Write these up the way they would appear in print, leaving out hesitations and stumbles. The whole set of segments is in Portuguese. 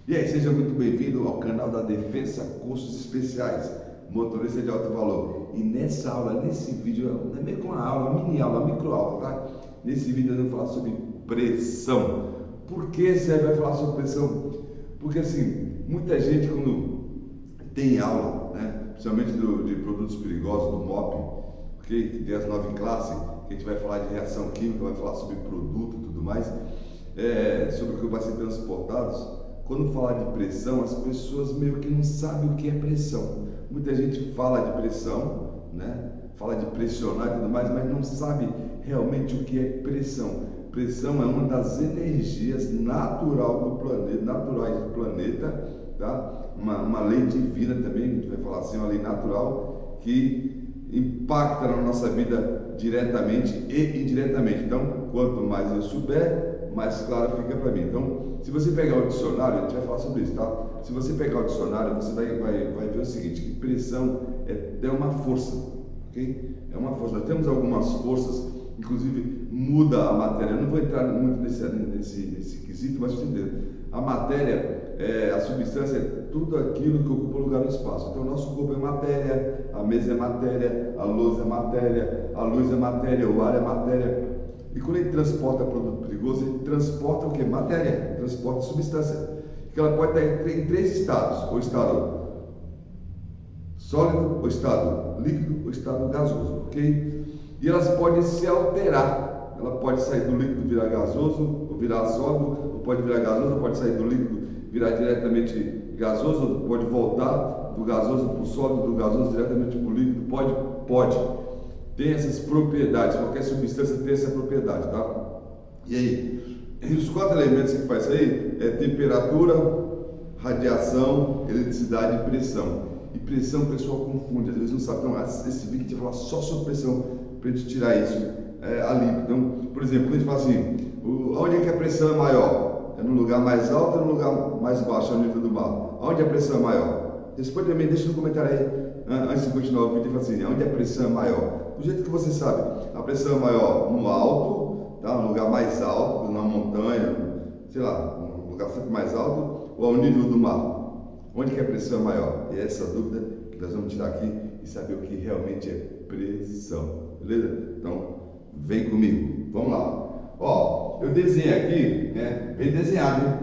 E aí, seja muito bem-vindo ao canal da Defensa Cursos Especiais, motorista de alto valor. E nessa aula, nesse vídeo, é meio que uma aula, uma mini aula, uma micro aula, tá? Nesse vídeo eu vou falar sobre pressão. Por que você vai falar sobre pressão? Porque assim, muita gente quando tem aula, né, principalmente de produtos perigosos, do MOP, okay? Que tem as 9 classes, que a gente vai falar de reação química, vai falar sobre produto e tudo mais, sobre o que vai ser transportados. Quando fala de pressão, as pessoas meio que não sabem o que é pressão. Muita gente fala de pressão, né? Fala de pressionar e tudo mais, mas não sabe realmente o que é pressão. Pressão é uma das energias naturais do planeta, tá? Uma lei divina também, a gente vai falar assim, uma lei natural que impacta na nossa vida diretamente e indiretamente. Então, quanto mais eu souber, mais claro fica para mim. Então, se você pegar o dicionário, a gente vai falar sobre isso, tá? Se você pegar o dicionário, você vai ver o seguinte, que pressão é uma força, ok? É uma força. Nós temos algumas forças, inclusive muda a matéria. Eu não vou entrar muito nesse quesito, mas você entende. A matéria, a substância é tudo aquilo que ocupa lugar no espaço. Então, o nosso corpo é matéria, a mesa é matéria, a louça é matéria, a luz é matéria, o ar é matéria. E quando ele transporta produto perigoso, ele transporta o que? Matéria, transporta substância. Que ela pode estar em 3 estados: o estado sólido, o estado líquido, o estado gasoso, ok? E elas podem se alterar. Ela pode sair do líquido virar gasoso, ou virar sólido, ou pode virar gasoso, ou pode sair do líquido virar diretamente gasoso, ou pode voltar do gasoso para o sólido, do gasoso diretamente para o líquido. Pode. Tem essas propriedades, qualquer substância tem essa propriedade, tá? E aí, os 4 elementos que faz isso aí é temperatura, radiação, eletricidade e pressão. E pressão o pessoal confunde, às vezes não sabe. Então, esse vídeo a gente vai falar só sobre pressão, para a gente tirar isso ali. Então, por exemplo, quando a gente fala assim, onde é que a pressão é maior? É no lugar mais alto ou no lugar mais baixo, ao nível do mar? Onde a pressão é maior? Responde também, deixa no comentário aí, antes de continuar o vídeo, e fala assim, onde a pressão é maior? Do jeito que você sabe, a pressão é maior no alto, tá? No lugar mais alto, na montanha, sei lá, no lugar sempre mais alto, ou ao nível do mar? Onde que a pressão é maior? E é essa dúvida que nós vamos tirar aqui e saber o que realmente é pressão, beleza? Então, vem comigo, vamos lá. Ó, eu desenhei aqui, né, bem desenhado, hein?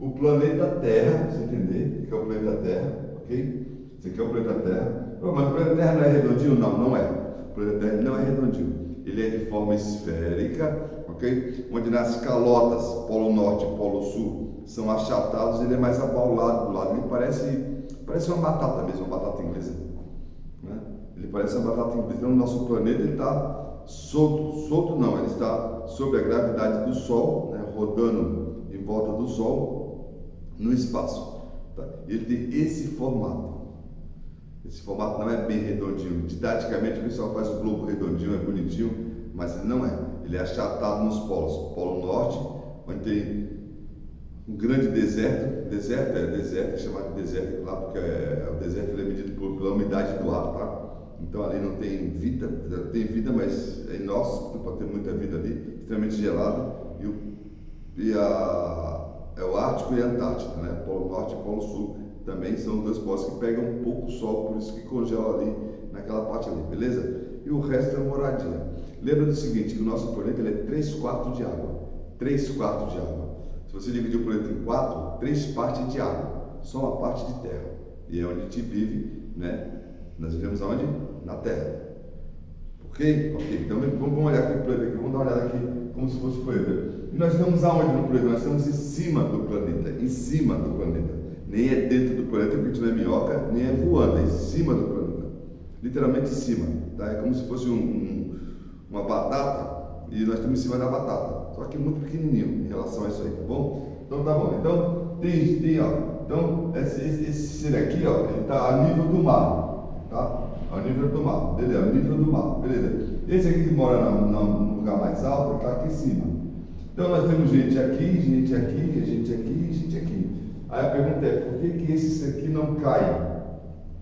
O planeta Terra, você entender o que é o planeta Terra, ok? Esse aqui é o planeta Terra. Oh, mas o planeta Terra não é redondinho? Não, não é. O planeta Terra não é redondinho. Ele é de forma esférica, ok? Onde nas calotas, polo norte e polo sul, são achatados, ele é mais abaulado do lado. Ele parece uma batata mesmo, uma batata inglesa, né? Ele parece uma batata inglesa. Então, o nosso planeta está solto não, ele está sob a gravidade do Sol, né? Rodando em volta do Sol no espaço, tá? Ele tem esse formato. Esse formato não é bem redondinho. Didaticamente o pessoal faz o globo redondinho, é bonitinho, mas ele não é. Ele é achatado nos polos. Polo norte, onde tem um grande deserto. Deserto, é chamado de deserto lá, porque o deserto ele é medido pela umidade do ar, tá? Então ali não tem vida, mas é inóspito, pode ter muita vida ali, extremamente gelado. É o Ártico e a Antártida, né? Polo norte e polo sul. Também são os 2 polos que pegam um pouco o sol, por isso que congela ali, naquela parte ali, beleza? E o resto é moradia. Lembra do seguinte, que o nosso planeta ele é 3/4 de água. 3/4 de água. Se você dividir o planeta em 4, 3 partes de água, só uma parte de terra. E é onde a gente vive, né? Nós vivemos aonde? Na Terra. Ok? Então vamos olhar aqui o planeta aqui, vamos dar uma olhada aqui como se fosse o planeta. E nós estamos aonde no planeta? Nós estamos em cima do planeta, em cima do planeta. Nem é dentro do planeta, porque a gente não é minhoca, nem é voando, é em cima do planeta. Literalmente em cima, tá? É como se fosse uma batata, e nós estamos em cima da batata. Só que muito pequenininho em relação a isso aí, tá bom? Então tá bom. Então, tem ó. Então, esse ser aqui, ó, ele está a nível do mar, tá? Ao nível do mar, beleza? Ao nível do mar, beleza? Esse aqui que mora no lugar mais alto, está aqui em cima. Então, nós temos gente aqui, gente aqui, gente aqui, gente aqui. Aí a pergunta é, por que esses aqui não caem?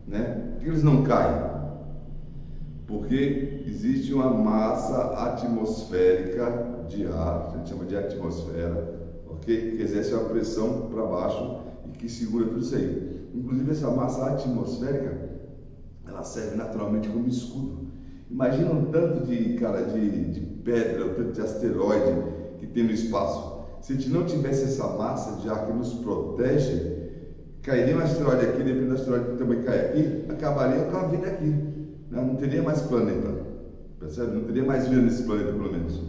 Né? Por que eles não caem? Porque existe uma massa atmosférica de ar, a gente chama de atmosfera, ok? Que exerce uma pressão para baixo e que segura tudo isso aí. Inclusive essa massa atmosférica, ela serve naturalmente como escudo. Imagina um tanto de pedra, um tanto de asteroide que tem no espaço. Se a gente não tivesse essa massa de ar que nos protege, cairia um asteroide aqui, dependendo do asteroide que também cai aqui, acabaria com a vida aqui, né? Não teria mais planeta, percebe? Não teria mais vida nesse planeta, pelo menos.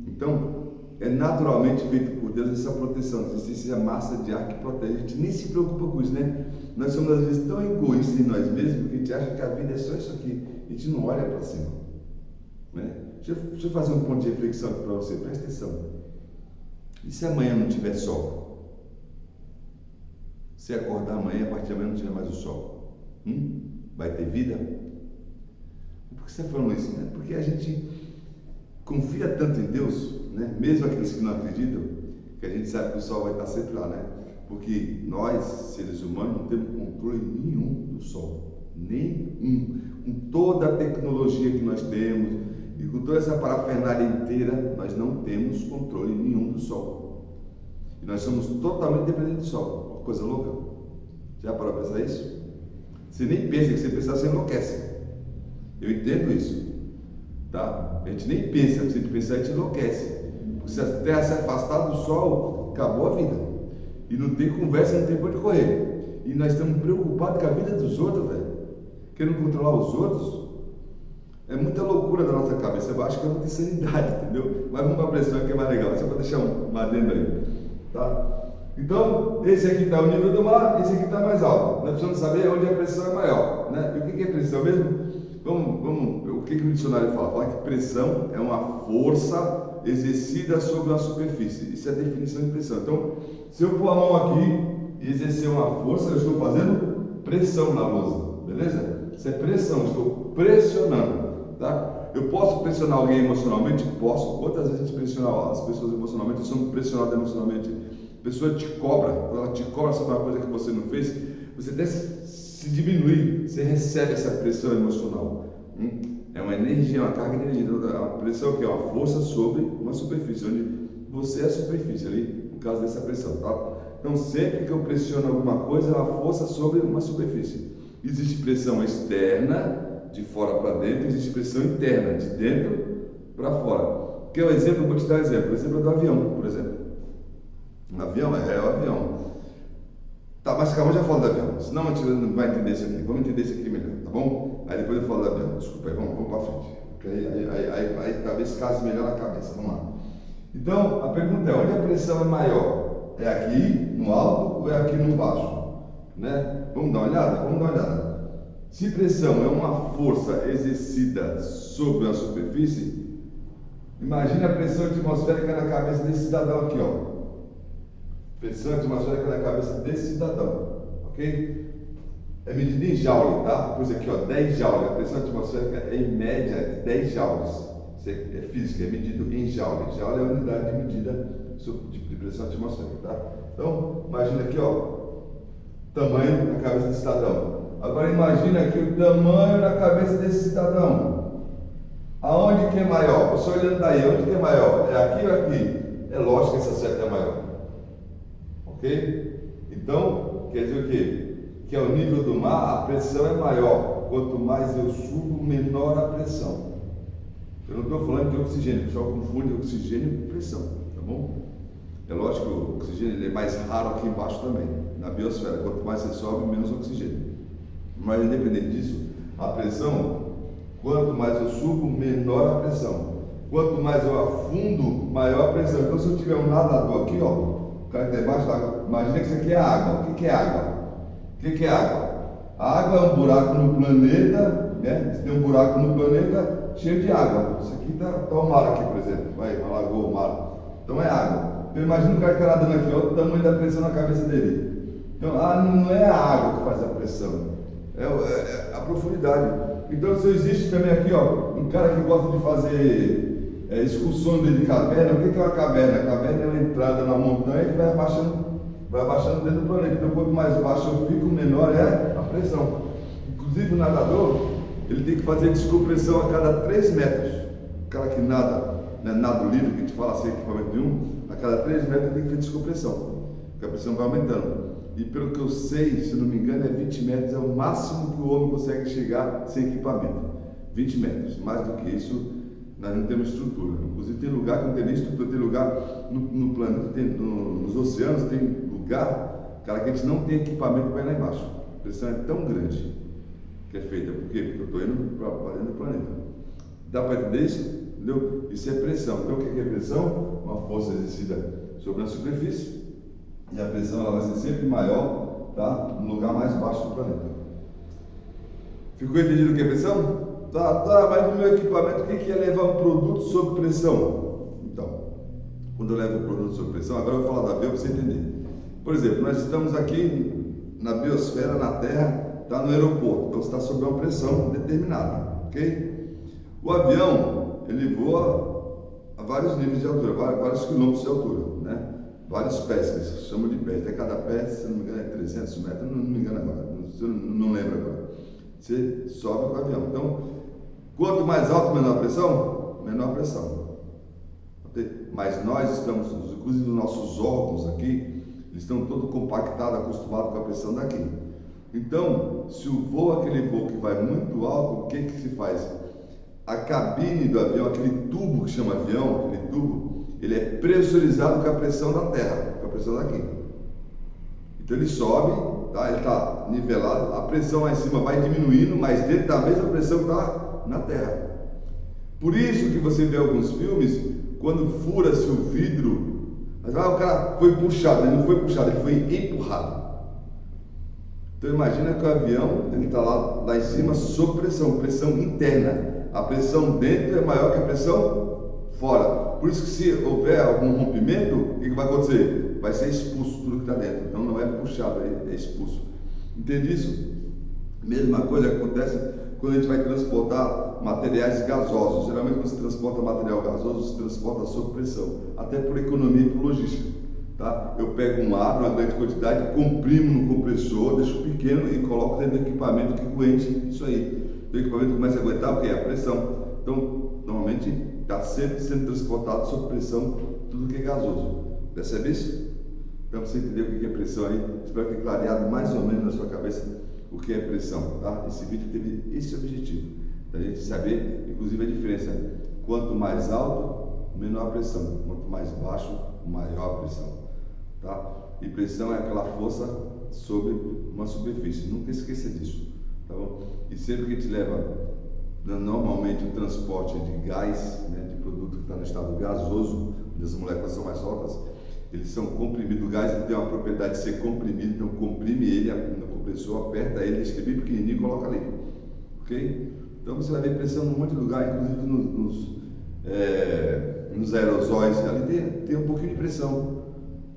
Então, é naturalmente feito por Deus essa proteção, existe essa massa de ar que protege. A gente nem se preocupa com isso, né? Nós somos às vezes tão egoístas em nós mesmos que a gente acha que a vida é só isso aqui, a gente não olha para cima, né? Deixa eu fazer um ponto de reflexão aqui para você, presta atenção. E se amanhã não tiver sol? Se acordar amanhã, a partir de amanhã não tiver mais o sol, vai ter vida? Por que você está falando isso, né? Porque a gente confia tanto em Deus, né? Mesmo aqueles que não acreditam, que a gente sabe que o sol vai estar sempre lá, né? Porque nós, seres humanos, não temos controle nenhum do sol, nenhum. Com toda a tecnologia que nós temos e com toda essa parafernália inteira, nós não temos controle nenhum do sol. E nós somos totalmente dependentes do sol. Uma coisa louca. Já parou para pensar isso? Você nem pensa, que você pensar, você enlouquece. Eu entendo isso, tá? A gente nem pensa, se a gente pensar, a gente enlouquece. Porque se a Terra se afastar do sol, acabou a vida. E não tem conversa, não tem para onde correr. E nós estamos preocupados com a vida dos outros, velho. Querendo controlar os outros. É muita loucura da nossa cabeça. Eu acho que é muita insanidade, entendeu? Mas vamos para a pressão que é mais legal. Só para deixar um adendo aí, tá? Então, esse aqui está o nível do mar, esse aqui está mais alto. Nós precisamos saber onde a pressão é maior, né? E o que é pressão mesmo? O que o dicionário fala? Fala que pressão é uma força exercida sobre uma superfície. Isso é a definição de pressão. Então, se eu pôr a mão aqui e exercer uma força, eu estou fazendo pressão na lousa, beleza? Isso é pressão, estou pressionando, tá? Eu posso pressionar alguém emocionalmente? Posso. Quantas vezes a gente pressiona as pessoas emocionalmente? Nós somos pressionados emocionalmente. A pessoa te cobra, ela te cobra sobre uma coisa que você não fez, você até se diminui, você recebe essa pressão emocional. É uma energia, uma carga de energia. A pressão que é uma força sobre uma superfície, onde você é a superfície ali, no caso dessa pressão, tá? Então sempre que eu pressiono alguma coisa, é uma força sobre uma superfície. Existe pressão externa, de fora para dentro, existe pressão interna, de dentro para fora. Que é o exemplo, eu vou te dar um exemplo. O exemplo do avião, por exemplo. Um avião é o avião. Tá, mas calma, eu já falo do avião. Senão a gente não vai entender isso aqui. Vamos entender isso aqui melhor, tá bom? Aí depois eu falo do avião. Desculpa aí, vamos para frente. Aí talvez case melhor na cabeça. Vamos lá. Então, a pergunta é, onde a pressão é maior? É aqui no alto ou é aqui no baixo? Né? Vamos dar uma olhada? Vamos dar uma olhada. Se pressão é uma força exercida sobre a superfície, imagine a pressão atmosférica na cabeça desse cidadão aqui, ó. Pressão atmosférica na cabeça desse cidadão, ok? É medida em joule, tá? Pois aqui, ó, 10 joules. A pressão atmosférica é em média de 10 joules. Isso é física, é medido em joule. Joule é a unidade de medida de pressão atmosférica, tá? Então, imagina aqui, ó, tamanho na cabeça desse cidadão. Agora imagina aqui o tamanho na cabeça desse cidadão. Aonde que é maior? Você olhando daí, onde que é maior? É aqui ou aqui? É lógico que essa seta é maior. Ok? Então, quer dizer o quê? Que ao nível do mar, a pressão é maior. Quanto mais eu subo, menor a pressão. Eu não estou falando de oxigênio, o pessoal confunde oxigênio com pressão, tá bom? É lógico que o oxigênio ele é mais raro aqui embaixo também, na biosfera. Quanto mais você sobe, menos oxigênio. Mas independente disso, a pressão, quanto mais eu subo, menor a pressão. Quanto mais eu afundo, maior a pressão. Então, se eu tiver um nadador aqui, ó, o cara que está embaixo da água, imagina que isso aqui é água. O que é água? O que é água? A água é um buraco no planeta, né? Você tem um buraco no planeta cheio de água. Isso aqui tá o mar aqui, por exemplo. Vai, uma lagoa, o mar. Então é água. Então imagina o cara que está nadando aqui, olha o tamanho da pressão na cabeça dele. Então, não é a água que faz a pressão. É a profundidade. Então, se existe também aqui, ó, um cara que gosta de fazer excursões dentro de caverna. O que é uma caverna? A caverna é uma entrada na montanha que vai abaixando dentro do planeta. Então, quanto mais baixo eu fico, menor é a pressão. Inclusive, o nadador, ele tem que fazer descompressão a cada 3 metros. O cara que nada, né, nado livre, que a gente fala sem equipamento nenhum, a cada 3 metros tem que fazer descompressão, porque a pressão vai aumentando. E pelo que eu sei, se não me engano, 20 metros é o máximo que o homem consegue chegar sem equipamento. 20 metros. Mais do que isso, nós não temos estrutura. Inclusive tem lugar que não tem nem estrutura, tem lugar no planeta, nos oceanos, tem lugar, cara, que a gente não tem equipamento para ir lá embaixo. A pressão é tão grande que é feita. Por quê? Porque eu estou indo para dentro do planeta. Dá para entender isso? Entendeu? Isso é pressão. Então o que é pressão? Uma força exercida sobre a superfície, e a pressão ela vai ser sempre maior, tá? No lugar mais baixo do planeta. Ficou entendido o que é pressão? Tá, mas no meu equipamento o que é levar um produto sob pressão? Então, quando eu levo um produto sob pressão, agora eu vou falar da avião para você entender. Por exemplo, nós estamos aqui na biosfera, na Terra, está no aeroporto, então está sob uma pressão determinada, ok? O avião, ele voa a vários níveis de altura, vários quilômetros de altura, né? Vários pés, que eles chamam de pés, até cada pé, se não me engano, é 300 metros, não me engano agora, não lembro agora. Você sobe com o avião. Então, quanto mais alto, menor a pressão? Menor a pressão. Mas nós estamos, inclusive os nossos órgãos aqui, eles estão todos compactados, acostumados com a pressão daqui. Então, se o voo é aquele voo que vai muito alto, o que se faz? A cabine do avião, aquele tubo que chama avião, aquele tubo, ele é pressurizado com a pressão da terra, com a pressão daqui. Então ele sobe, tá? Ele está nivelado, a pressão lá em cima vai diminuindo, mas dentro da mesma pressão que está na terra. Por isso que você vê alguns filmes, quando fura-se o vidro, mas o cara foi puxado, ele não foi puxado, ele foi empurrado. Então imagina que o avião, ele está lá em cima sob pressão, pressão interna. A pressão dentro é maior que a pressão fora. Por isso que se houver algum rompimento, o que vai acontecer? Vai ser expulso tudo que está dentro. Então não é puxado, é expulso. Entende isso? Mesma coisa acontece quando a gente vai transportar materiais gasosos. Geralmente quando se transporta material gasoso, se transporta sob pressão. Até por economia e por logística. Tá? Eu pego um ar, uma grande quantidade, comprimo no compressor, deixo pequeno e coloco dentro do equipamento que aguente isso aí. O equipamento começa a aguentar o que? A pressão. Então, normalmente está sempre sendo transportado sob pressão tudo que é gasoso. Percebe isso? Então, para você entender o que é pressão aí, espero ter clareado mais ou menos na sua cabeça o que é pressão. Tá? Esse vídeo teve esse objetivo, da gente saber, inclusive, a diferença. Quanto mais alto, menor a pressão. Quanto mais baixo, maior a pressão. Tá? E pressão é aquela força sobre uma superfície. Nunca esqueça disso. Tá bom? E sempre que a gente leva normalmente o transporte de gás, né, de produto que está no estado gasoso, onde as moléculas são mais altas, eles são comprimidos. O gás ele tem uma propriedade de ser comprimido, então comprime ele no compressor, aperta ele, deixa ele bem pequenininho e coloca ali, ok? Então você vai ver pressão em um monte de lugar, inclusive nos aerosóis, ali tem um pouquinho de pressão,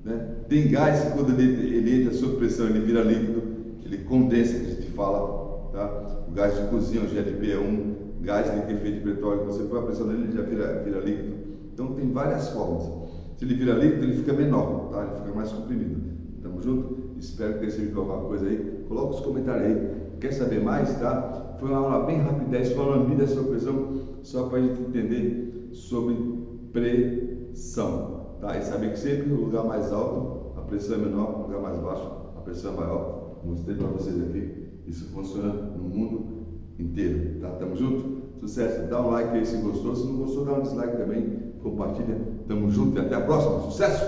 né? Tem gás que quando ele entra sob pressão, ele vira líquido, ele condensa, que a gente fala, tá? O gás de cozinha, o GLP é gás liquefeito de petróleo, você põe a pressão nele, ele já vira líquido. Então tem várias formas. Se ele vira líquido, ele fica menor, tá? Ele fica mais comprimido. Tamo junto? Espero que tenha servido alguma coisa aí. Coloca os comentários aí. Quer saber mais, tá? Foi uma aula bem rapidez, falando bem dessa pressão, só para a gente entender sobre pressão, tá? E saber que sempre no lugar mais alto, a pressão é menor, no lugar mais baixo, a pressão é maior. Mostrei para vocês aqui. Isso funciona no mundo inteiro, tá? Tamo junto? Sucesso! Dá um like aí se gostou, se não gostou, dá um dislike também, compartilha. Tamo junto e até a próxima. Sucesso!